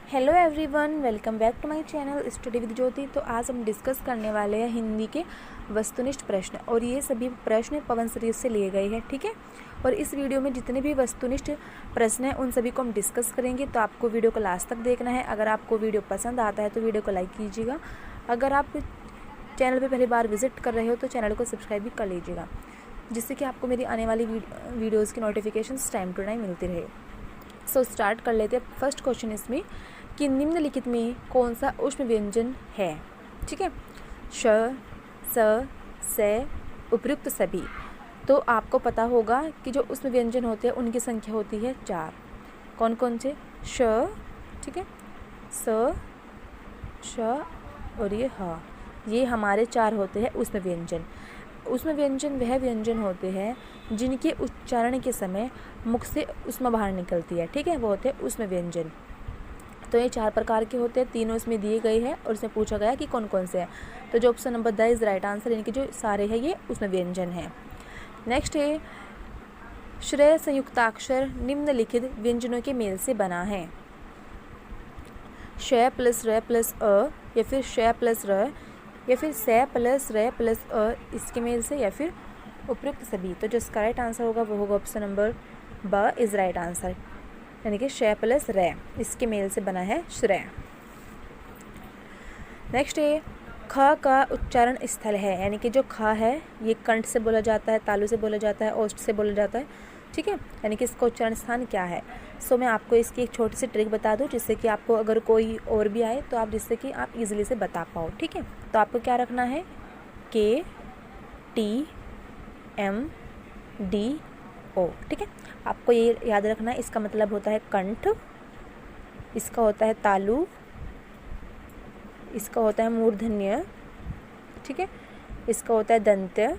Hello everyone, welcome back to my channel study with Jyoti. तो आज हम डिस्कस करने वाले हैं हिंदी के वस्तुनिष्ठ प्रश्न और ये सभी प्रश्न पवन सीरीज से लिए गए हैं। ठीक है, और इस वीडियो में जितने भी वस्तुनिष्ठ प्रश्न हैं उन सभी को हम डिस्कस करेंगे। तो आपको वीडियो को लास्ट तक देखना है। अगर आपको वीडियो पसंद आता है तो वीडियो को लाइक कीजिएगा। अगर आप चैनल पर पहली बार विजिट कर रहे हो तो चैनल को सब्सक्राइब भी कर लीजिएगा, जिससे कि आपको मेरी आने वाली वीडियोज़ की नोटिफिकेशन टाइम टू टाइम मिलती रहे। सो स्टार्ट कर लेते हैं। फर्स्ट क्वेश्चन इसमें कि निम्नलिखित में कौन सा ऊष्म व्यंजन है। ठीक है, श, स, से, उपयुक्त सभी। तो आपको पता होगा कि जो ऊष्म व्यंजन होते हैं उनकी संख्या होती है 4। कौन कौन से? श, ठीक है, स, श और ये ह, ये हमारे 4 होते हैं ऊष्म व्यंजन। ऊष्म व्यंजन वह व्यंजन होते हैं जिनके उच्चारण के समय मुख से ऊष्मा बाहर निकलती है। ठीक है, वो होते हैं ऊष्म व्यंजन। तो ये 4 प्रकार के होते हैं, तीनों इसमें दिए गए हैं और इसमें पूछा गया कि कौन कौन से हैं। तो जो option number 10 is right answer, यानी कि जो सारे हैं ये ऊष्म व्यंजन हैं। नेक्स्ट है श्रेय संयुक्ताक्षर निम्नलिखित व्यंजनों के मेल से बना है। श प्लस र प्लस अ, या फिर श प्लस र, या फिर स प्लस र प्लस अ, इसके मेल से, या फिर उपयुक्त सभी। तो जो इसका राइट आंसर होगा वो होगा ऑप्शन नंबर ब इज राइट आंसर, यानी कि श प्लस रे, इसके मेल से बना है श्रेय। नेक्स्ट है ख का उच्चारण स्थल है, यानी कि जो ख है ये कंठ से बोला जाता है, तालु से बोला जाता है, ओष्ठ से बोला जाता है। ठीक है, यानी कि इसका उच्चारण स्थान क्या है। सो मैं आपको इसकी एक छोटी सी ट्रिक बता दूं, जिससे कि आपको अगर कोई और भी आए तो आप जिससे कि आप इजीली से बता पाओ। ठीक है, तो आपको क्या रखना है, के टी एम डी ओ। ठीक है, आपको ये याद रखना है। इसका मतलब होता है कंठ, इसका होता है तालु, इसका होता है मूर्धन्य, ठीक है, इसका होता है दंत्य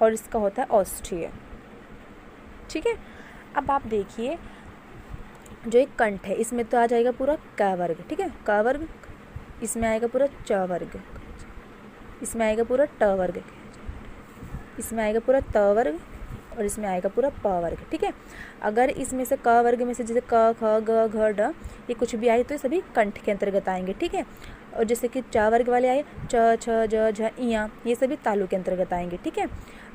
और इसका होता है औष्ठ्य। ठीक है, अब आप देखिए जो एक कंठ है इसमें तो आ जाएगा पूरा क वर्ग। ठीक है, क वर्ग, इसमें आएगा पूरा च वर्ग, इसमें आएगा पूरा ट वर्ग, इसमें आएगा पूरा त वर्ग और इसमें आएगा पूरा प वर्ग। ठीक है, अगर इसमें से क वर्ग में से जैसे क ख ग घ ढ ये कुछ भी आए तो ये सभी कंठ के अंतर्गत आएंगे। ठीक है, और जैसे कि च वर्ग वाले आए च छ ज झ इया, ये सभी तालु के अंतर्गत आएंगे। ठीक है,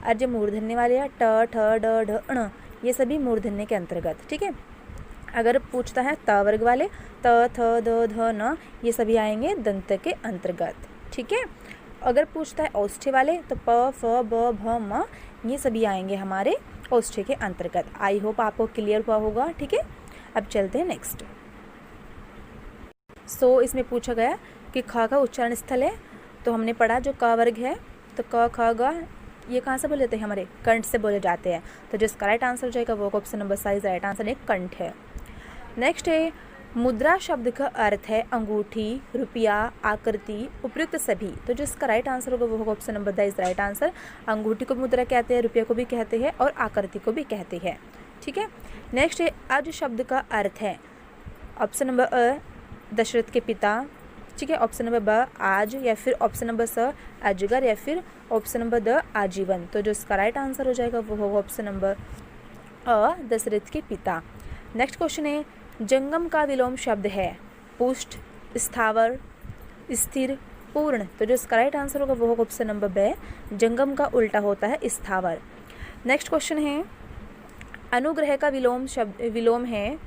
और जो मूर्धन्य वाले आए ट ठ ड ढ ण, ये सभी मूर्धन्य के अंतर्गत। ठीक है, अगर पूछता है त वर्ग वाले त थ द ध न, ये सभी आएंगे दंत के अंतर्गत। ठीक है, अगर पूछता है औष्ठ्य वाले तो प फ ब भ म, ये सभी आएंगे हमारे औष्ठ्य के अंतर्गत। आई होप आपको क्लियर हुआ होगा। ठीक है, अब चलते हैं नेक्स्ट। सो इसमें पूछा गया कि ख का उच्चारण स्थल है, तो हमने पढ़ा जो क वर्ग है तो क ख ग ये कहाँ से बोले जाते हैं, हमारे कंठ से बोले जाते हैं। तो जिसका राइट आंसर हो जाएगा वो ऑप्शन नंबर 7 राइट आंसर, एक कंठ है। नेक्स्ट है मुद्रा शब्द का अर्थ है अंगूठी, रुपया, आकृति, उपयुक्त सभी। तो जो इसका राइट आंसर होगा वो होगा ऑप्शन नंबर 10 राइट आंसर। अंगूठी को मुद्रा कहते हैं, रुपया को भी कहते हैं और आकृति को भी कहते हैं। ठीक है, नेक्स्ट है अज शब्द का अर्थ है ऑप्शन नंबर अ दशरथ के पिता, ठीक है, ऑप्शन नंबर ब आज, या फिर ऑप्शन नंबर स अजगर, या फिर ऑप्शन नंबर द आजीवन। तो जो इसका राइट आंसर हो जाएगा वो होगा ऑप्शन नंबर अ दशरथ के पिता। नेक्स्ट क्वेश्चन है जंगम का विलोम शब्द है पुष्ट, स्थावर, स्थिर, पूर्ण। तो जो इसका राइट आंसर होगा वो होगा ऑप्शन नंबर ब, जंगम का उल्टा होता है स्थावर। नेक्स्ट क्वेश्चन है अनुग्रह का विलोम है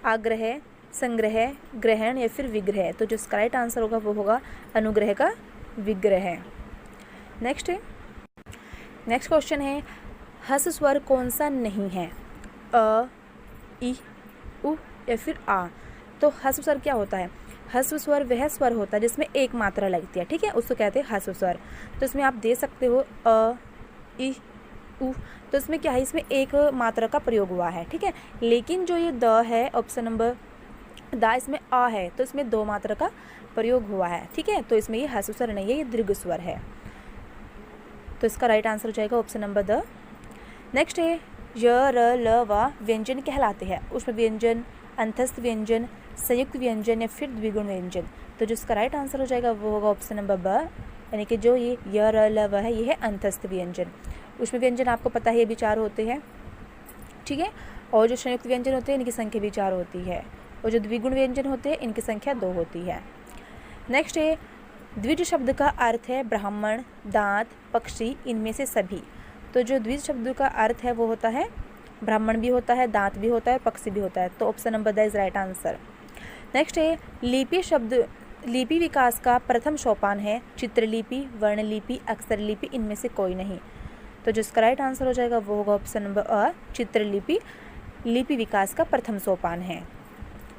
आग्रह, संग्रह, ग्रहण या फिर विग्रह। तो जो इसका राइट आंसर होगा वो होगा अनुग्रह का विग्रह। नेक्स्ट क्वेश्चन है हस स्वर कौन सा नहीं है, अ, इ, उ या फिर आ। तो हस्व स्वर क्या होता है, हस्व स्वर वह स्वर होता है जिसमें एक मात्रा लगती है। ठीक है, उसको कहते हैं हस्व स्वर। तो इसमें आप दे सकते हो अ, इ, उ, तो इसमें क्या है, इसमें एक मात्रा का प्रयोग हुआ है। ठीक है, लेकिन जो ये द है ऑप्शन नंबर दा, इसमें आ है तो इसमें 2 मात्रा का प्रयोग हुआ है। ठीक है, तो इसमें ये हस्व स्वर नहीं है, ये दीर्घ स्वर है। तो इसका राइट आंसर हो जाएगा ऑप्शन नंबर द। नेक्स्ट है य र ल व व्यंजन कहलाते हैं ऊष्म व्यंजन, अंतस्थ व्यंजन, संयुक्त व्यंजन या फिर द्विगुण व्यंजन। तो जो इसका राइट आंसर हो जाएगा वो होगा ऑप्शन नंबर ब, यानी कि जो ये य र ल व है ये है अंतस्थ व्यंजन। ऊष्म व्यंजन आपको पता है ये भी 4 होते हैं। ठीक है, और जो संयुक्त व्यंजन होते हैं इनकी संख्या भी 4 होती है। और जो द्विगुण व्यंजन होते हैं इनकी संख्या 2 होती है। नेक्स्ट है द्विज शब्द का अर्थ है ब्राह्मण, दांत, पक्षी, इनमें से सभी। तो जो द्विज शब्द का अर्थ है वो होता है ब्राह्मण भी होता है, दांत भी होता है, पक्षी भी होता है। तो option number the is right answer. Next है लिपि शब्द, लिपि विकास का प्रथम सोपान है चित्रलिपि, वर्णलिपि, अक्षर लिपि, इनमें से कोई नहीं। तो जिसका राइट आंसर हो जाएगा वो होगा ऑप्शन नंबर अ, चित्रलिपि लिपि विकास का प्रथम सोपान है।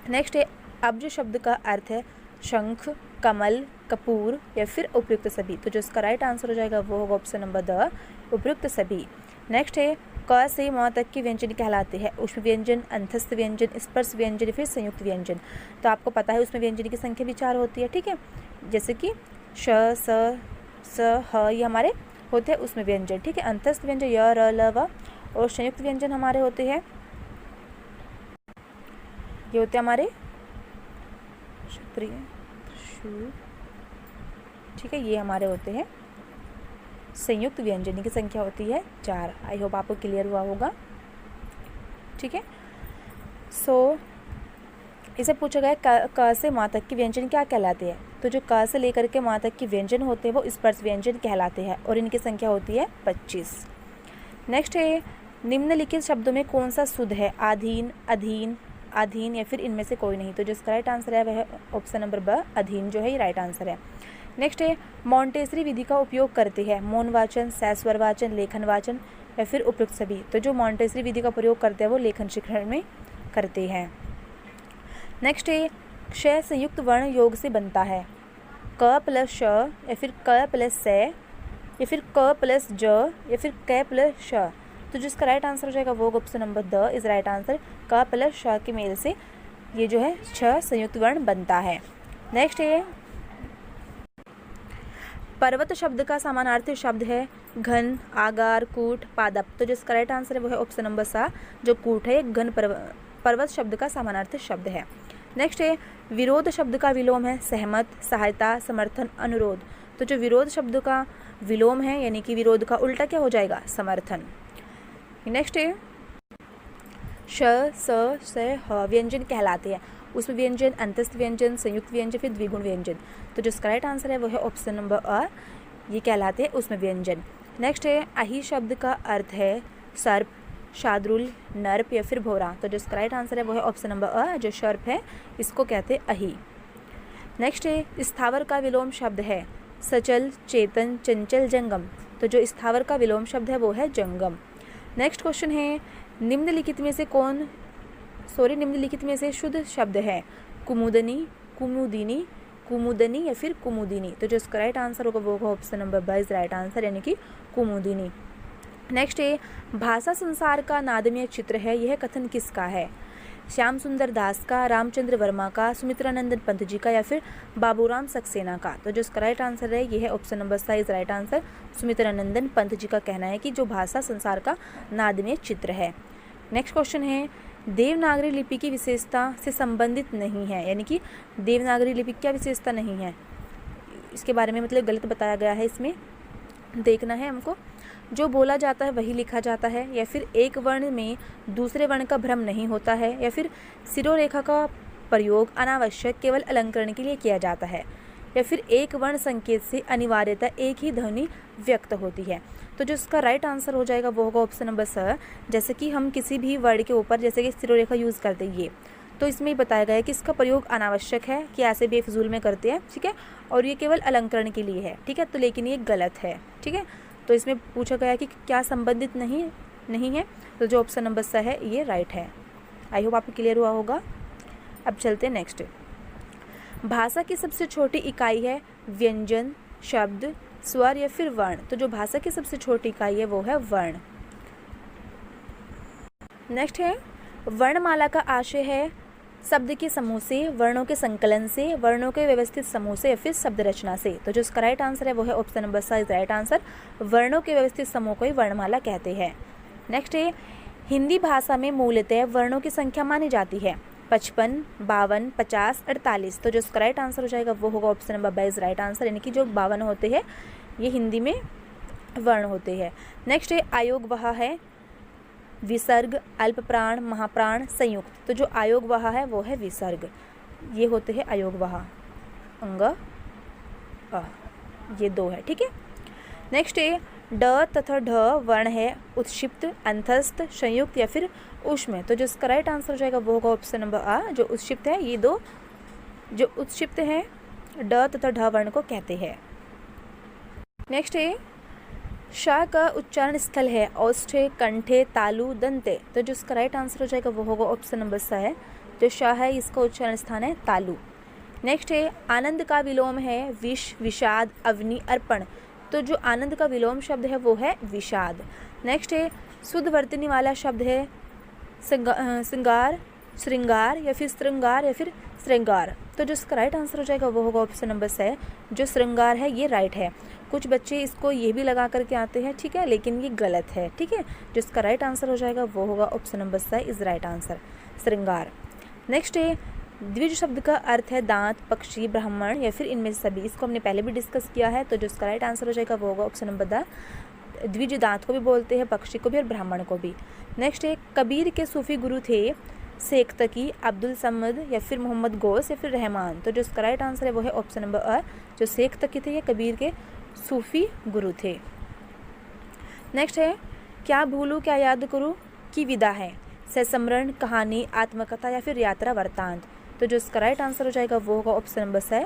नेक्स्ट है अब्ज शब्द का अर्थ है शंख, कमल, कपूर या फिर उपयुक्त सभी। तो जो इसका राइट आंसर हो जाएगा वो होगा ऑप्शन नंबर द, उपयुक्त सभी। नेक्स्ट है क से म तक के व्यंजन कहलाते हैं ऊष्म व्यंजन, अंतस्थ व्यंजन, स्पर्श व्यंजन, फिर संयुक्त व्यंजन। तो आपको पता है उसमें व्यंजन की संख्या भी 4 होती है, ठीक है। जैसे कि श, स, ह ये हमारे होते हैं उसमें व्यंजन, ठीक है। अंतस्थ व्यंजन य, र, ल, व, और संयुक्त व्यंजन हमारे होते हैं, ये होते हैं हमारे क्षत्रिय, ठीक है, ये हमारे होते हैं संयुक्त व्यंजन की संख्या होती है 4। आई होप आपको क्लियर हुआ होगा, ठीक है। सो इसे पूछा गया क से माँ तक के व्यंजन क्या कहलाते हैं। तो जो क से लेकर के माँ तक के व्यंजन होते हैं वो स्पर्श व्यंजन कहलाते हैं और इनकी संख्या होती है 25। नेक्स्ट है निम्नलिखित शब्दों में कौन सा शुद्ध है, आधीन, अधीन, अधीन या फिर इनमें से कोई नहीं। तो जिसका राइट आंसर है वह ऑप्शन नंबर ब, अधीन जो है ये राइट आंसर है। नेक्स्ट है मॉन्टेसरी विधि का उपयोग करते हैं मौनवाचन, सहस्वरवाचन, लेखनवाचन या फिर उपयुक्त सभी। तो जो मॉन्टेसरी विधि का प्रयोग करते हैं वो लेखन शिक्षण में करते हैं। नेक्स्ट है क्ष संयुक्त वर्ण योग से बनता है क प्लस श या फिर क प्लस से या फिर क प्लस ज या फिर क प्लस श। तो जिसका राइट आंसर हो जाएगा वो option number the is right answer. क प्लस श के मेल से ये जो है छ संयुक्त वर्ण बनता है। नेक्स्ट है पर्वत शब्द का समानार्थी शब्द है घन, आगार, कूट, पादप। तो जिसका राइट आंसर है वो है ऑप्शन नंबर सा, जो कूट है घन पर्वत शब्द का समानार्थी शब्द है। नेक्स्ट है विरोध शब्द का विलोम है सहमत, सहायता, समर्थन, अनुरोध। तो जो विरोध शब्द का विलोम है यानी कि विरोध का उल्टा क्या हो जाएगा, समर्थन। नेक्स्ट है श, स, ह व्यंजन कहलाते हैं उसमें व्यंजन, अंतस्थ व्यंजन, संयुक्त व्यंजन, फिर द्विगुण व्यंजन। तो जिसका राइट आंसर है वो है ऑप्शन नंबर अ, ये कहलाते हैं उसमें व्यंजन। नेक्स्ट है अहि शब्द का अर्थ है सर्प, शार्दूल, नर्प या फिर भौरा। तो जिसका राइट आंसर है वो है ऑप्शन नंबर अ, जो सर्प है इसको कहते हैं अहि। नेक्स्ट है स्थावर का विलोम शब्द है सचल, चेतन, चंचल, जंगम। तो जो स्थावर का विलोम शब्द है वो है जंगम। नेक्स्ट क्वेश्चन है निम्नलिखित में से शुद्ध शब्द है कुमुदनी, कुमुदिनी, कुमुदनी या फिर कुमुदिनी। तो जो इसका राइट आंसर होगा वो ऑप्शन नंबर ब इज राइट आंसर यानी कि कुमुदिनी। नेक्स्ट है भाषा संसार का नादमय चित्र है, यह कथन किसका है, श्याम सुंदर दास का, रामचंद्र वर्मा का, सुमित्रानंदन पंत जी का या फिर बाबूराम सक्सेना का। तो जो इसका राइट आंसर है ये है option number C is right answer. Sumitranandan Pant ji का कहना है कि जो भाषा संसार का नादमय चित्र है। नेक्स्ट क्वेश्चन है देवनागरी लिपि की विशेषता से संबंधित नहीं है, यानी कि देवनागरी लिपि क्या विशेषता नहीं है इसके बारे में मतलब गलत बताया गया है। इसमें देखना है हमको, जो बोला जाता है वही लिखा जाता है, या फिर एक वर्ण में दूसरे वर्ण का भ्रम नहीं होता है, या फिर सिरोरेखा का प्रयोग अनावश्यक केवल अलंकरण के लिए किया जाता है, या फिर एक वर्ण संकेत से अनिवार्यता एक ही ध्वनि व्यक्त होती है। तो जो इसका राइट आंसर हो जाएगा वो होगा ऑप्शन नंबर स। जैसे कि हम किसी भी वर्ड के ऊपर जैसे कि सिरोरेखा यूज़ करते हैं, तो इसमें बताया गया है कि इसका प्रयोग अनावश्यक है कि ऐसे बेफजूल में करते हैं, ठीक है, और ये केवल अलंकरण के लिए है, ठीक है। तो लेकिन ये गलत है, ठीक है। तो इसमें पूछा गया कि क्या संबंधित नहीं है, तो जो ऑप्शन नंबर स है ये राइट है। आई होप आपको क्लियर हुआ होगा। अब चलते हैं नेक्स्ट। भाषा की सबसे छोटी इकाई है व्यंजन, शब्द, स्वर या फिर वर्ण। तो जो भाषा की सबसे छोटी इकाई है वो है वर्ण। नेक्स्ट है वर्णमाला का आशय है शब्द के समूह से, वर्णों के संकलन से, वर्णों के व्यवस्थित समूह से या फिर शब्द रचना से। तो जो इसका राइट आंसर है वो है option number C is right answer. वर्णों के व्यवस्थित समूह को ही वर्णमाला कहते हैं। नेक्स्ट है हिंदी भाषा में मूलतः वर्णों की संख्या मानी जाती है 55, 52, 50, 48। तो जो इसका राइट आंसर हो जाएगा वो होगा ऑप्शन नंबर ब इज राइट आंसर, यानी कि जो 52 होते हैं ये हिंदी में वर्ण होते हैं। नेक्स्ट है आयोग वह है विसर्ग, अल्प प्राण, महाप्राण, संयुक्त। तो जो अयोगवाह है वो है विसर्ग। ये होते हैं अयोगवाह, अंग अ, ये 2 है, ठीक है। नेक्स्ट है ड तथा ढ वर्ण है उत्क्षिप्त, अंतस्थ, संयुक्त या फिर ऊष्म। तो जो इसका राइट आंसर हो जाएगा वो होगा ऑप्शन नंबर आ, जो उत्क्षिप्त है। ये 2 जो उत्क्षिप्त है ड तथा ढ वर्ण को कहते हैं। नेक्स्ट है श का उच्चारण स्थल है औष्ठे, कंठे, तालु, दंते। तो जो इसका राइट आंसर हो जाएगा वो होगा ऑप्शन नंबर स है। जो श है इसका उच्चारण स्थान है तालु। नेक्स्ट है आनंद का विलोम है विष, विषाद, अवनि, अर्पण। तो जो आनंद का विलोम शब्द है वो है विषाद। नेक्स्ट है शुद्ध वर्तनी वाला शब्द है श्रृंगार, श्रृंगार या फिर श्रृंगार या फिर श्रृंगार। तो जो इसका राइट आंसर हो जाएगा वो होगा ऑप्शन नंबर स। जो श्रृंगार है ये राइट है। कुछ बच्चे इसको ये भी लगा करके आते हैं, ठीक है, लेकिन ये गलत है, ठीक है। जो इसका राइट आंसर हो जाएगा वो होगा ऑप्शन नंबर स इज राइट आंसर, श्रृंगार। नेक्स्ट है द्विज शब्द का अर्थ है दांत, पक्षी, ब्राह्मण या फिर इनमें से सभी। इसको हमने पहले भी डिस्कस किया है। तो जो इसका राइट आंसर हो जाएगा वो होगा ऑप्शन नंबर द। द्विज दांत को भी बोलते हैं, पक्षी को भी और ब्राह्मण को भी। नेक्स्ट है कबीर के सूफी गुरु थे शेख तकी, अब्दुल समद या फिर मोहम्मद गौस या फिर रहमान। तो जो इसका राइट आंसर है वो है ऑप्शन नंबर अ। जो शेख तकी थे ये कबीर के सूफी गुरु थे। नेक्स्ट है क्या भूलूं क्या याद करूं की विदा है, सहस्मरण, कहानी, आत्मकथा या फिर यात्रा वृत्तांत। तो जो इसका राइट आंसर हो जाएगा वो होगा ऑप्शन नंबर स,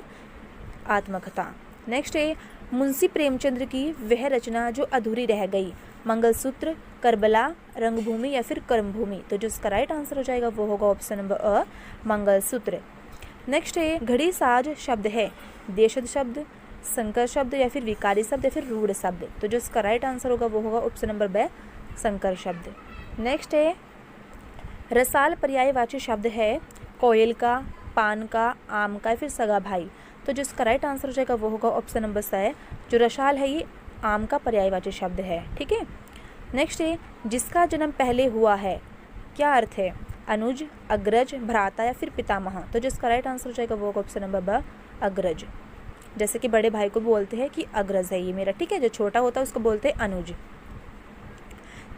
आत्मकथा। नेक्स्ट है मुंशी प्रेमचंद्र की वह रचना जो अधूरी रह गई, मंगलसूत्र, करबला, रंगभूमि या फिर कर्मभूमि। तो जो इसका राइट आंसर हो जाएगा वो होगा ऑप्शन नंबर अ, मंगलसूत्र। नेक्स्ट है घड़ी साज शब्द है देशज शब्द, संकर शब्द या फिर विकारी शब्द या फिर रूढ़ शब्द। तो जो इसका राइट आंसर होगा वो होगा ऑप्शन नंबर ब, संकर शब्द। नेक्स्ट है रसाल पर्यायवाची शब्द है कोयल का, पान का, आम का या फिर सगा भाई। तो जो इसका राइट आंसर हो जाएगा वो होगा ऑप्शन नंबर स। जो रसाल है ये आम का पर्यायवाची शब्द है, ठीक है। नेक्स्ट है जिसका जन्म पहले हुआ है, क्या अर्थ है, अनुज, अग्रज, भ्राता या फिर पितामह। तो जो इसका राइट आंसर हो जाएगा वो होगा ऑप्शन नंबर ब, अग्रज। जैसे कि बड़े भाई को बोलते हैं कि अग्रज है ये मेरा, ठीक है। जो छोटा होता है उसको बोलते हैं अनुज।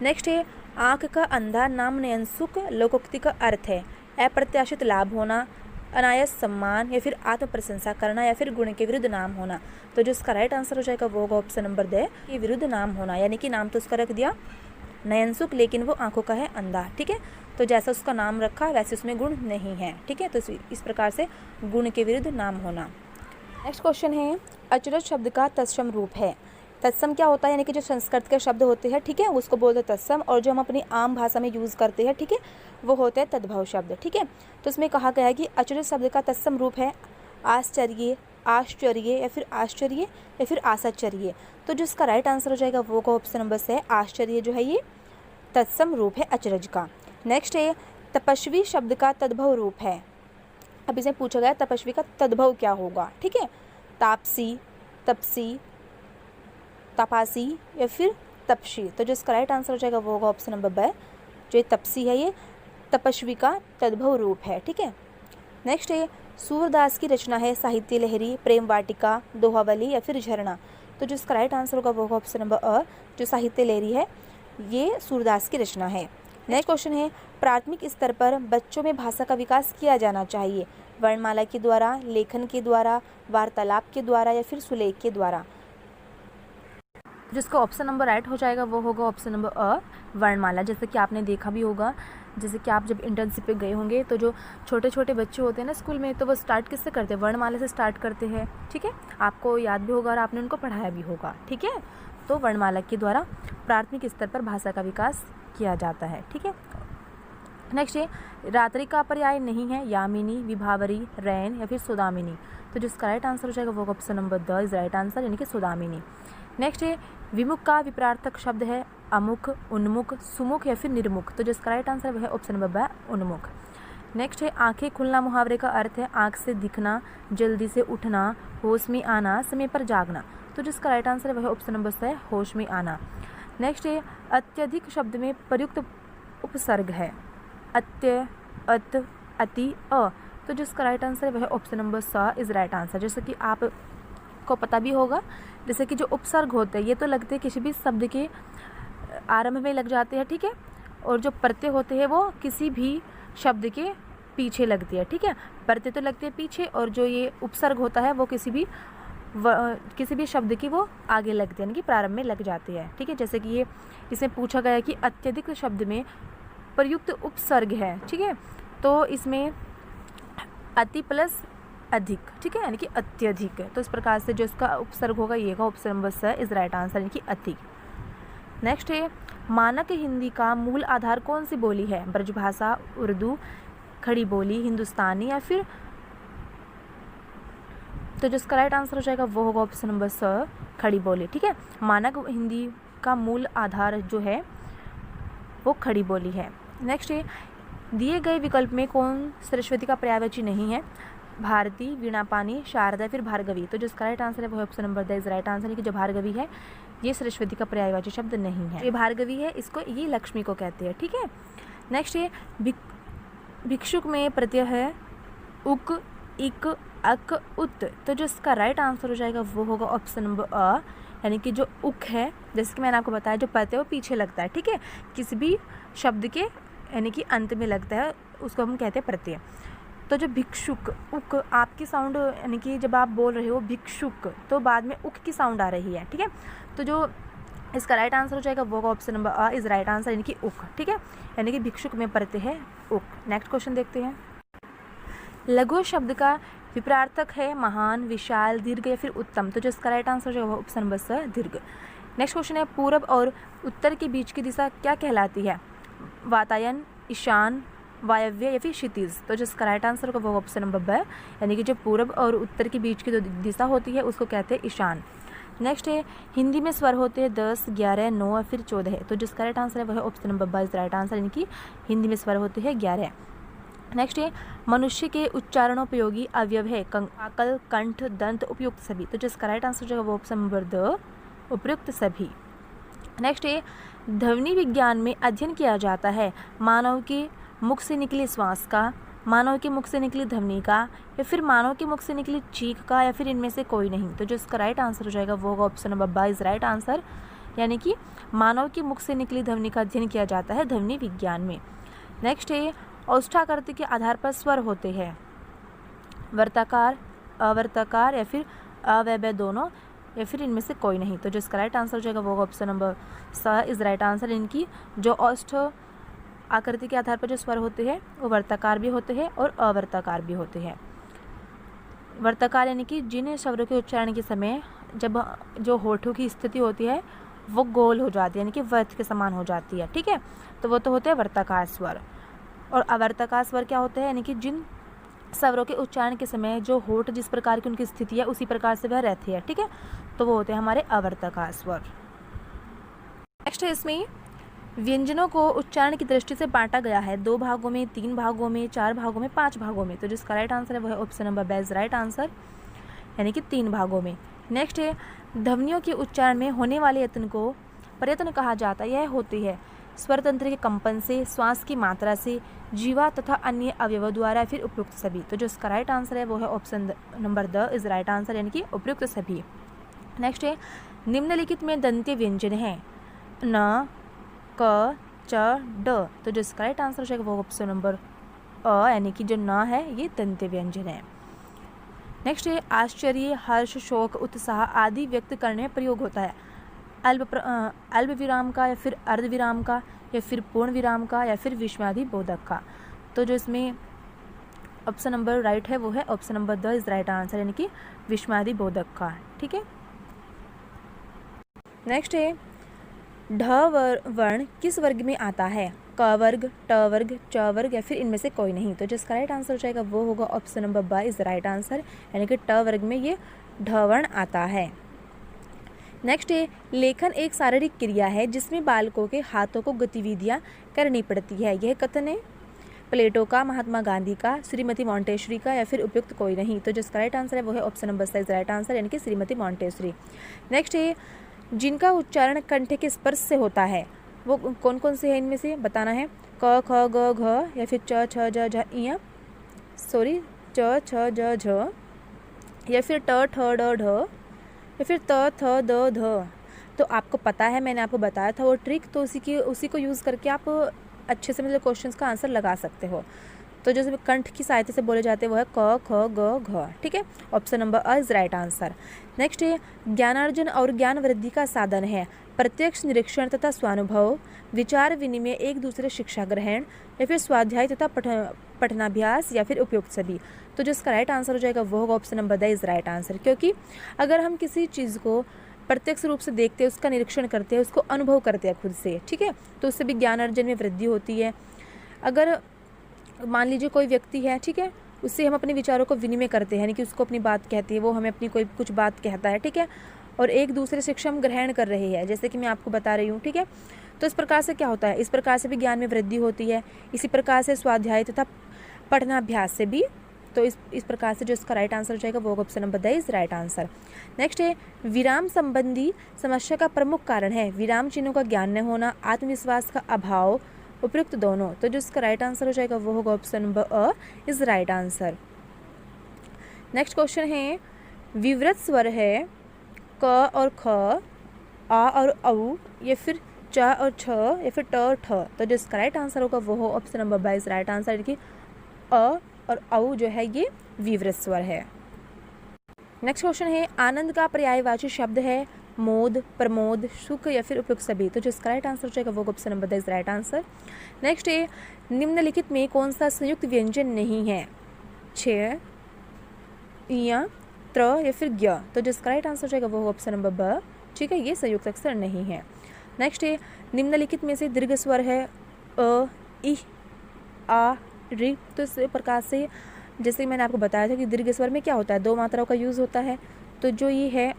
नेक्स्ट है आँख का अंधा नाम नयनसुख लोकोक्ति का अर्थ है अप्रत्याशित लाभ होना, अनायास सम्मान या फिर आत्म प्रशंसा करना या फिर गुण के विरुद्ध नाम होना। तो जो इसका राइट आंसर हो जाएगा वो होगा ऑप्शन नंबर द, ये विरुद्ध नाम होना, यानी कि नाम तो उसका रख दिया नयनसुख लेकिन वो आंखों का है अंधा, ठीक है। तो जैसा उसका नाम रखा वैसे उसमें गुण नहीं है, ठीक है। तो इस प्रकार से गुण के विरुद्ध नाम होना। नेक्स्ट क्वेश्चन है अचरज शब्द का तत्सम रूप है। तत्सम क्या होता है, यानी कि जो संस्कृत के शब्द होते हैं, ठीक है, उसको बोलते हैं तत्सम। और जो हम अपनी आम भाषा में यूज़ करते हैं, ठीक है, वो होते हैं तद्भव शब्द, ठीक है। तो इसमें कहा गया है कि अचरज शब्द का तत्सम रूप है आश्चर्य, आश्चर्य या फिर आश्चर्य या फिर आश्चर्य। तो जो इसका राइट आंसर हो जाएगा वो होगा ऑप्शन नंबर से, आश्चर्य जो है ये तत्सम रूप है अचरज का। नेक्स्ट है तपस्वी शब्द का तद्भव रूप है। अब इसमें पूछा गया तपस्वी का तद्भव क्या होगा, ठीक है, तापसी, तपसी, तपासी या फिर तपसी। तो जो इसका राइट आंसर हो जाएगा वो होगा ऑप्शन नंबर ब। जो ये तपसी है ये तपस्वी का तद्भव रूप है, ठीक है। नेक्स्ट है सूरदास की रचना है साहित्य लहरी, प्रेम वाटिका, दोहावली या फिर झरना। तो जो इसका राइट आंसर होगा वो होगा ऑप्शन नंबर अ। जो साहित्य लहरी है ये सूरदास की रचना है। नेक्स्ट क्वेश्चन है प्राथमिक स्तर पर बच्चों में भाषा का विकास किया जाना चाहिए, वर्णमाला के द्वारा, लेखन के द्वारा, वार्तालाप के द्वारा या फिर सुलेख के द्वारा। जिसका ऑप्शन नंबर राइट हो जाएगा वो होगा ऑप्शन नंबर अ, वर्णमाला। जैसे कि आपने देखा भी होगा, जैसे कि आप जब इंटर्नशिप पे गए होंगे तो जो छोटे छोटे बच्चे होते हैं ना स्कूल में, तो वो स्टार्ट किससे करते हैं, वर्णमाला से स्टार्ट करते हैं, ठीक है। आपको याद भी होगा और आपने उनको पढ़ाया भी होगा, ठीक है। तो वर्णमाला के द्वारा प्राथमिक स्तर पर भाषा का विकास किया जाता है, ठीक है। नेक्स्ट है रात्रि का पर्याय नहीं है यामिनी, विभावरी, रैन या फिर सुदामिनी। तो जिसका राइट आंसर हो जाएगा वो option number the is right answer, यानी कि सुदामिनी। नेक्स्ट है विमुख का विपरार्थक शब्द है अमुख, उन्मुख, सुमुख या फिर निर्मुख। तो जिसका राइट आंसर वह है ऑप्शन नंबर ब, उन्मुख। नेक्स्ट है आंखें खुलना मुहावरे का अर्थ है आंख से दिखना, जल्दी से उठना, होश में आना, समय पर जागना। तो जिसका राइट आंसर है वह ऑप्शन नंबर स, होश में आना। नेक्स्ट है अत्यधिक शब्द में प्रयुक्त उपसर्ग है अत्य, अत, अति, अ। तो जिसका राइट आंसर है वह ऑप्शन नंबर स इज राइट आंसर। जैसे कि आप को पता भी होगा, जैसे कि जो उपसर्ग होते हैं ये तो लगते हैं किसी भी शब्द के आरंभ में लग जाते हैं, ठीक है। और जो प्रत्यय होते हैं वो किसी भी शब्द के पीछे लगती है, ठीक है। प्रत्यय तो लगते हैं पीछे, और जो ये उपसर्ग होता है वो किसी भी शब्द की वो आगे लगते हैं, यानी कि प्रारंभ में लग जाती है, ठीक है। जैसे कि ये इसमें पूछा गया है कि अत्यधिक शब्द में प्रयुक्त उपसर्ग है, ठीक है। तो इसमें अति प्लस अधिक, ठीक है, यानी कि अत्यधिक। तो इस प्रकार से जो इसका उपसर्ग होगा ये होगा ऑप्शन नंबर स इज राइट आंसर, यानी कि अति। नेक्स्ट है, मानक हिंदी का मूल आधार कौन सी बोली है? ब्रजभाषा, उर्दू, खड़ी बोली, हिंदुस्तानी या फिर, तो जो इसका राइट आंसर हो जाएगा वो होगा ऑप्शन नंबर स खड़ी बोली, ठीक है। मानक हिंदी का मूल आधार जो है वो खड़ी बोली है। नेक्स्ट है, दिए गए विकल्प में कौन सरस्वती का पर्यायवाची नहीं है? भारती, वीणापानी, शारदा फिर भार्गवी। तो जो इसका राइट आंसर है वो option number the is right answer है कि जो भार्गवी है ये सरस्वती का पर्यायवाची शब्द नहीं है। ये भार्गवी है, इसको ये लक्ष्मी को कहते हैं, ठीक है। नेक्स्ट है, भिक्षुक में प्रत्यय है उक, इक, अक, उत। तो जो इसका राइट आंसर हो जाएगा वो होगा ऑप्शन नंबर अ, यानी कि जो उक है, जैसे कि मैंने आपको बताया जो प्रत्यय वो पीछे लगता है, ठीक है, किसी भी शब्द के यानी कि अंत में लगता है उसको हम कहते हैं प्रत्यय। तो जो भिक्षुक, उक आपकी साउंड, यानी कि जब आप बोल रहे हो भिक्षुक तो बाद में उक की साउंड आ रही है, ठीक है। तो जो इसका राइट आंसर हो जाएगा वो होगा option number a is right answer, यानी कि उक, ठीक है, यानी कि भिक्षुक में प्रत्यय है उक। नेक्स्ट क्वेश्चन देखते हैं। लघु शब्द का विपरीतार्थक है महान, विशाल, दीर्घ या फिर उत्तम। तो जो इसका राइट आंसर जो है ऑप्शन नंबर स दीर्घ। नेक्स्ट क्वेश्चन है, पूर्व और उत्तर के बीच की दिशा क्या कहलाती है? वातायन, ईशान, वायव्य या फिर क्षितिज। तो जो इसका राइट आंसर होगा वो ऑप्शन नंबर ब, यानी कि जो पूर्व और उत्तर के बीच की जो दिशा होती है उसको कहते हैं ईशान। नेक्स्ट है, हिंदी में स्वर होते हैं 10, 11, 9 या फिर 14। तो जिसका राइट आंसर है वह है ऑप्शन नंबर ब इज राइट आंसर, यानी कि हिंदी में स्वर होते हैं 11। नेक्स्ट है, मनुष्य के उच्चारणोपयोगी अवयव है काकल, कंठ, दंत, उपयुक्त सभी। तो जिसका राइट आंसर जो है वो ऑप्शन नंबर द उपयुक्त सभी। नेक्स्ट है, ध्वनि विज्ञान में अध्ययन किया जाता है मानव के मुख से निकले श्वास का, मानव के मुख से निकली ध्वनि का, या फिर मानव के मुख से निकली चीख का, या फिर इनमें से कोई नहीं। तो जो इसका राइट आंसर हो जाएगा वो होगा ऑप्शन नंबर ब इज राइट आंसर, यानी कि मानव के मुख से निकली ध्वनि का अध्ययन किया जाता है ध्वनि विज्ञान में। नेक्स्ट है, औष्ठाकृति के आधार पर स्वर होते हैं वर्ताकार, अवर्ताकार या फिर अव्यय दोनों, या फिर इनमें से कोई नहीं। तो जो इसका राइट आंसर हो जाएगा वो ऑप्शन नंबर स इज राइट आंसर, इनकी जो औष्ठ आकृति के आधार पर जो स्वर होते हैं वो वर्ताकार भी होते हैं और अवर्ताकार भी होते हैं। वर्ताकार यानी कि जिन स्वरों के उच्चारण के समय जब जो होठों की स्थिति होती है वो गोल हो जाती है, यानी कि वृत्त के समान हो जाती है, ठीक है, तो वो तो होते हैं वर्ताकार स्वर। और अवर्ताकार स्वर क्या होते हैं, यानी कि जिन स्वरों के उच्चारण के समय जो होठ जिस प्रकार की उनकी स्थिति है उसी प्रकार से वह रहती है, ठीक है, तो वो होते हैं हमारे अवर्ताकार स्वर। नेक्स्ट है, इसमें व्यंजनों को उच्चारण की दृष्टि से बांटा गया है 2 भागों में, 3 भागों में, 4 भागों में, 5 भागों में। तो जिसका राइट आंसर है वह है ऑप्शन नंबर ब इज राइट आंसर, यानी कि 3 भागों में। नेक्स्ट है, ध्वनियों के उच्चारण में होने वाले यत्न को प्रयत्न कहा जाता है। यह होती है स्वर तंत्र के कंपन से, श्वास की मात्रा से, जीवा तथा अन्य अवयवों द्वारा, फिर उपयुक्त सभी। तो जो इसका राइट आंसर है वो है option number the is right answer, यानी कि उपयुक्त सभी। नेक्स्ट है, निम्नलिखित में दंत्य व्यंजन है न, क, च, ड। तो जो इसका राइट आंसर हो जाएगा वो ऑप्शन नंबर अ, यानी कि जो न है ये दंत्य व्यंजन है। नेक्स्ट है, आश्चर्य, हर्ष, शोक, उत्साह आदि व्यक्त करने में प्रयोग होता है अल्प विराम का, या फिर अर्ध विराम का, या फिर पूर्ण विराम का, या फिर विस्मयादि बोधक का। तो जो इसमें ऑप्शन नंबर राइट है वो है option number the is right answer, यानी कि विस्मयादि बोधक का, ठीक है। नेक्स्ट है, ढ वर्ण किस वर्ग में आता है? क वर्ग, ट वर्ग, च वर्ग, या फिर इनमें से कोई नहीं। तो जिसका राइट आंसर हो जाएगा वो होगा ऑप्शन नंबर ब इज राइट आंसर, यानी कि ट वर्ग में ये ढ वर्ण आता है। नेक्स्ट है, लेखन एक शारीरिक क्रिया है जिसमें बालकों के हाथों को गतिविधियां करनी पड़ती है। यह कथन है प्लेटो का, महात्मा गांधी का, श्रीमती मॉन्टेसरी का, या फिर उपयुक्त कोई नहीं। तो जिसका राइट आंसर है वो है option number C is right answer, यानी कि श्रीमती मॉन्टेसरी। नेक्स्ट है, जिनका उच्चारण कंठ के स्पर्श से होता है वो कौन कौन से हैं, इनमें से बताना है। क, ख, ग, घ, या फिर च, छ, ज, झ, इ, च, छ, ज, झ, या फिर ट, ठ, ड, ढ, या फिर त, थ, द, ध। तो आपको पता है, मैंने आपको बताया था वो ट्रिक, तो उसी को यूज़ करके आप अच्छे से मतलब क्वेश्चंस का आंसर लगा सकते हो। तो जैसे कंठ की सहायता से बोले जाते हैं वो है क ख ग घ, ठीक है। Option number a is right answer. Next है ज्ञानार्जन और ज्ञान वृद्धि का साधन है प्रत्यक्ष निरीक्षण तथा स्वानुभव, विचार विनिमय, एक दूसरे शिक्षा ग्रहण, या फिर स्वाध्याय तथा पठनाभ्यास, या फिर उपयुक्त सभी। तो जो इसका राइट आंसर हो जाएगा वो होगा option number the is right answer. क्योंकि अगर हम किसी चीज़ को प्रत्यक्ष रूप से देखते हैं, उसका निरीक्षण करते हैं, उसको अनुभव करते हैं खुद से, ठीक है, तो उससे भी ज्ञान अर्जन में वृद्धि होती है। अगर मान लीजिए कोई व्यक्ति है, ठीक है, उससे हम अपने विचारों को विनिमय करते हैं, यानी कि उसको अपनी बात कहती है, वो हमें अपनी कोई कुछ बात कहता है, ठीक है, और एक दूसरे से हम ग्रहण कर रहे हैं, जैसे कि मैं आपको बता रही हूँ, ठीक है। तो इस प्रकार से क्या होता है, इस प्रकार से भी ज्ञान में वृद्धि होती है। इसी प्रकार से स्वाध्याय तथा पठनाभ्यास से भी। तो इस प्रकार से जो इसका राइट आंसर हो जाएगा वो option number the is right answer. Next है विराम संबंधी समस्या का प्रमुख कारण है विराम चिन्हों का ज्ञान न होना, आत्मविश्वास का अभाव, उपयुक्त दोनों। तो जो इसका राइट आंसर हो जाएगा वो होगा option number a is right answer. Next question है विवृत स्वर है क और ख, आ और औ, या फिर च और छ, या फिर ट और ठ। तो जो इसका राइट आंसर होगा वो हो option number B is right answer. देखिए अ और औ जो है ये विवृत स्वर है। नेक्स्ट क्वेश्चन है आनंद का पर्यायवाची शब्द है मोद, प्रमोद, सुख, या फिर उपयुक्त सभी। तो जो इसका राइट आंसर हो जाएगा वो option number the is right answer. Next है निम्नलिखित में कौन सा संयुक्त व्यंजन नहीं है, छ, या, त्र, या फिर ज्ञ। तो जो इसका राइट आंसर हो जाएगा वो ऑप्शन नंबर ब, ठीक है, ये संयुक्त अक्षर नहीं है। नेक्स्ट है निम्नलिखित में से दीर्घ स्वर है अ, इ, आ, रि। तो इस प्रकार से जैसे मैंने आपको बताया था कि दीर्घ स्वर में क्या होता है, दो मात्राओं का यूज़ होता है। तो जो ये है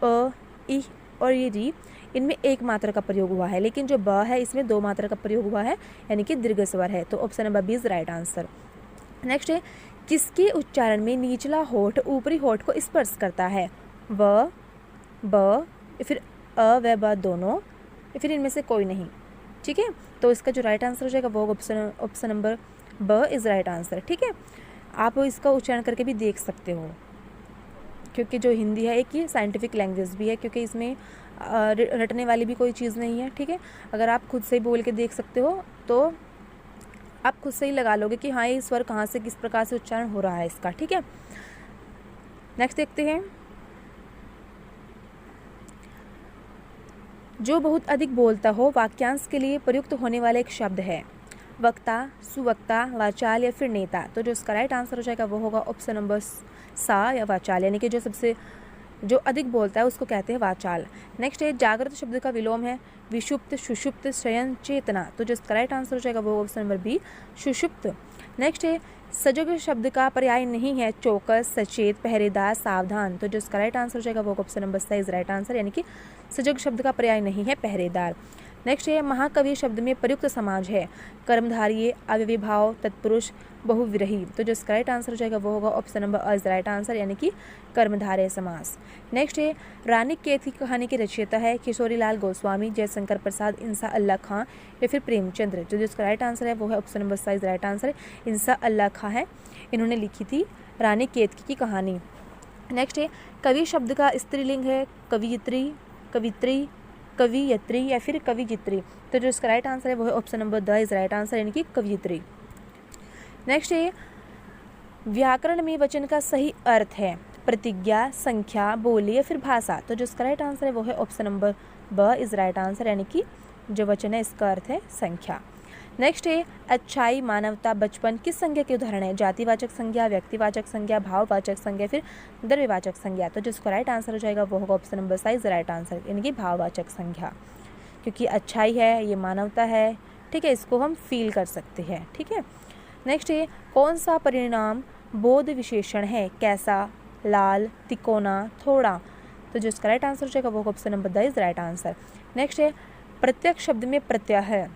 अ, इ और ये री, इनमें एक मात्रा का प्रयोग हुआ है, लेकिन जो ब है इसमें दो मात्रा का प्रयोग हुआ है, यानी कि दीर्घ स्वर है। तो option number B is right answer. Next है किसके उच्चारण में निचला होठ ऊपरी होठ को स्पर्श करता है, व, ब, या फिर अ व ब दोनों, या फिर इनमें से कोई नहीं, ठीक है। तो इसका जो राइट आंसर हो जाएगा वो ऑप्शन नंबर ब इज राइट आंसर, ठीक है। आप इसका उच्चारण करके भी देख सकते हो, क्योंकि जो हिंदी है एक ये साइंटिफिक लैंग्वेज भी है, क्योंकि इसमें रटने वाली भी कोई चीज़ नहीं है, ठीक है। अगर आप खुद से ही बोल के देख सकते हो तो आप खुद से ही लगा लोगे कि हाँ ये स्वर कहाँ से किस प्रकार से उच्चारण हो रहा है इसका, ठीक है। नेक्स्ट देखते हैं जो बहुत अधिक बोलता हो वाक्यांश के लिए प्रयुक्त होने वाला एक शब्द है, वक्ता, सुवक्ता, वाचाल, या फिर नेता। तो जो इसका राइट आंसर हो जाएगा वो होगा ऑप्शन नंबर सा या वाचाल, यानी कि जो अधिक बोलता है उसको कहते हैं वाचाल। नेक्स्ट है जागृत शब्द का विलोम है विषुप्त, सुषुप्त, शयन, चेतना। तो जो इसका राइट आंसर हो जाएगा वो ऑप्शन नंबर बी सुषुप्त। नेक्स्ट है सजग शब्द का पर्याय नहीं है चौकस, सचेत, पहरेदार, सावधान। तो जो इसका राइट आंसर हो जाएगा वो option number C is right answer, यानी कि सजग शब्द का पर्याय नहीं है पहरेदार। नेक्स्ट है महाकवि शब्द में प्रयुक्त समाज है कर्मधारय, अव्ययीभाव, तत्पुरुष, बहुविरही। तो जो इसका राइट आंसर हो जाएगा वो होगा option number a is right answer, यानी कि कर्मधारय समास। नेक्स्ट है रानी केत की कहानी के रचयिता है किशोरीलाल गोस्वामी, जयशंकर प्रसाद, इंसा अल्लाह खां, या फिर प्रेमचंद्र। जो इसका राइट आंसर है वो है option number C is right answer, Insha Allah Khan है, इन्होंने लिखी थी रानी केतकी की कहानी। नेक्स्ट है कवि शब्द का स्त्रीलिंग है कवियत्री, कवित्री, कवियत्री, या फिर कविजित्री। तो जो इसका राइट आंसर है वो है option number the is right answer, यानी कि कवियत्री। नेक्स्ट है व्याकरण में वचन का सही अर्थ है प्रतिज्ञा, संख्या, बोली, या फिर भाषा। तो जो इसका राइट आंसर है वो है ऑप्शन नंबर ब इज राइट आंसर, यानी कि जो वचन है इसका अर्थ है संख्या। नेक्स्ट है अच्छाई, मानवता, बचपन किस संज्ञा के उदाहरण है जातिवाचक संज्ञा, व्यक्तिवाचक संज्ञा, भाववाचक संज्ञा, फिर द्रव्यवाचक संज्ञा। तो जिसका राइट आंसर हो जाएगा वो होगा option number C is right answer, यानी कि भाववाचक संज्ञा। क्योंकि अच्छाई है, ये मानवता है, ठीक है, इसको हम फील कर सकते हैं, ठीक है। नेक्स्ट है कौन सा परिणाम बोध विशेषण है कैसा, लाल, तिकोना, थोड़ा। तो जो इसका राइट आंसर हो जाएगा वो option number the is right answer. Next है प्रत्यक्ष शब्द में प्रत्यय है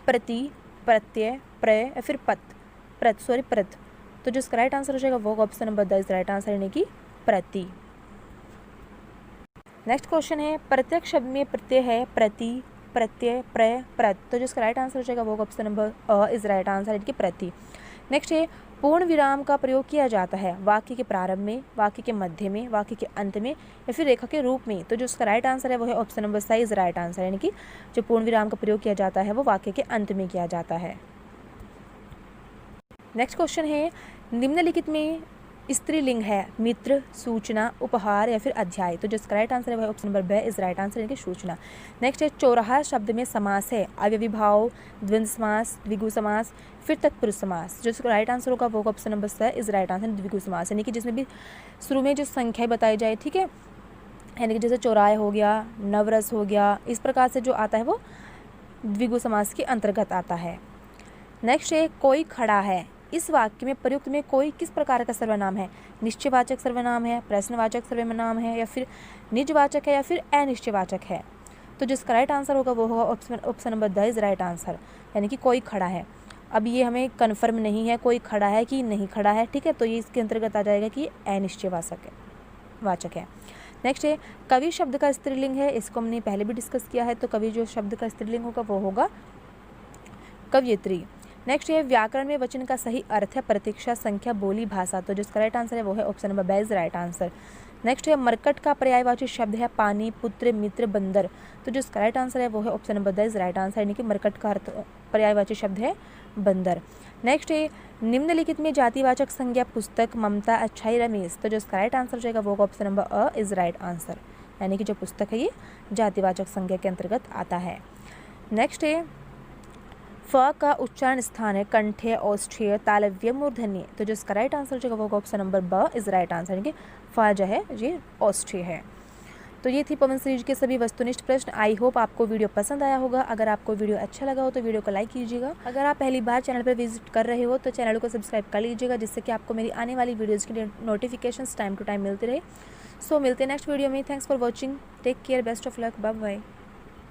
प्रति, प्रत्यय, प्रय, या फिर प्रत। तो जो इसका राइट आंसर हो जाएगा वो option number the is right answer, यानी कि प्रति। नेक्स्ट क्वेश्चन है प्रत्यक्ष शब्द में प्रत्यय है प्रति, प्रत्यय, प्रय, प्रत। तो जो इसका राइट आंसर हो जाएगा वो option number a is right answer, यानी कि प्रति। नेक्स्ट है पूर्ण विराम का प्रयोग किया जाता है वाक्य के प्रारंभ में, वाक्य के मध्य में, वाक्य के अंत में या फिर रेखा के रूप में। तो जो उसका राइट आंसर है वो है option number C is right answer, यानी कि जो पूर्ण विराम का प्रयोग किया जाता है वो वाक्य के अंत में किया जाता है। नेक्स्ट क्वेश्चन है, निम्नलिखित में स्त्रीलिंग है मित्र, सूचना, उपहार या फिर अध्याय। तो जो इसका राइट आंसर है वह option number B is right answer, यानी कि सूचना। नेक्स्ट है, चौराहा शब्द में समास है अव्ययी भाव, द्वंद्व समास, द्विगु समास, फिर तत्पुरुष समास। जो इसका राइट आंसर होगा वो option number C is right answer, द्विगु समास, यानी कि जिसमें भी शुरू में जो संख्याएं बताई जाए, ठीक है, यानी कि जैसे चौराहे हो गया, नवरस हो गया, इस प्रकार से जो आता है वो द्विगु समास के अंतर्गत आता है। नेक्स्ट है, कोई खड़ा है। इस वाक्य में प्रयुक्त में कोई किस प्रकार का सर्वनाम है? निश्चयवाचक सर्वनाम है, प्रश्नवाचक सर्वनाम है या फिर निजवाचक है या फिर अनिश्चयवाचक है। तो जिसका राइट आंसर होगा वो होगा option number the is right answer, यानी कि कोई खड़ा है। अब ये हमें कन्फर्म नहीं है कोई खड़ा है कि नहीं खड़ा है, ठीक है, तो ये इसके अंतर्गत आ जाएगा कि अनिश्चयवाचक है। नेक्स्ट है, कवि शब्द का स्त्रीलिंग है, इसको हमने पहले भी डिस्कस किया है। तो कवि जो शब्द का स्त्रीलिंग होगा वो होगा कवयित्री। नेक्स्ट है, व्याकरण में वचन का सही अर्थ है प्रतीक्षा, संख्या, बोली, भाषा। तो जिसका राइट आंसर है वो है option number B is right answer. Next है, मरकट का पर्यायवाची शब्द है पानी, पुत्र, मित्र, बंदर। तो जो इसका राइट आंसर है वो है option number the is right answer, यानी कि मरकट का अर्थ पर्यायवाची शब्द है बंदर। नेक्स्ट है, निम्नलिखित में जातिवाचक संज्ञा पुस्तक, ममता, अच्छाई, रमेश। तो जो इसका राइट आंसर जाएगा वो option number a is right answer, यानी कि जो पुस्तक है ये जातिवाचक संज्ञा के अंतर्गत आता है। नेक्स्ट है, फ का उच्चारण स्थान है कंठ्य, औष्ठ्य, तालव्य, मूर्धन्य। तो जो इसका राइट आंसर जो होगा ऑप्शन नंबर ब इज राइट आंसर, यानी कि फ जो है ये औष्ठ्य है। तो ये थी पवन सीरीज के सभी वस्तुनिष्ठ प्रश्न। आई होप आपको वीडियो पसंद आया होगा। अगर आपको वीडियो अच्छा लगा हो तो वीडियो को लाइक कीजिएगा। अगर आप पहली बार चैनल पर विजिट कर रहे हो तो चैनल को सब्सक्राइब कर लीजिएगा, जिससे कि आपको मेरी आने वाली वीडियोज़ की नोटिफिकेशन टाइम टू टाइम मिलते रहे। सो मिलते हैं नेक्स्ट वीडियो में। Thanks for watching, take care, best of luck, bye bye.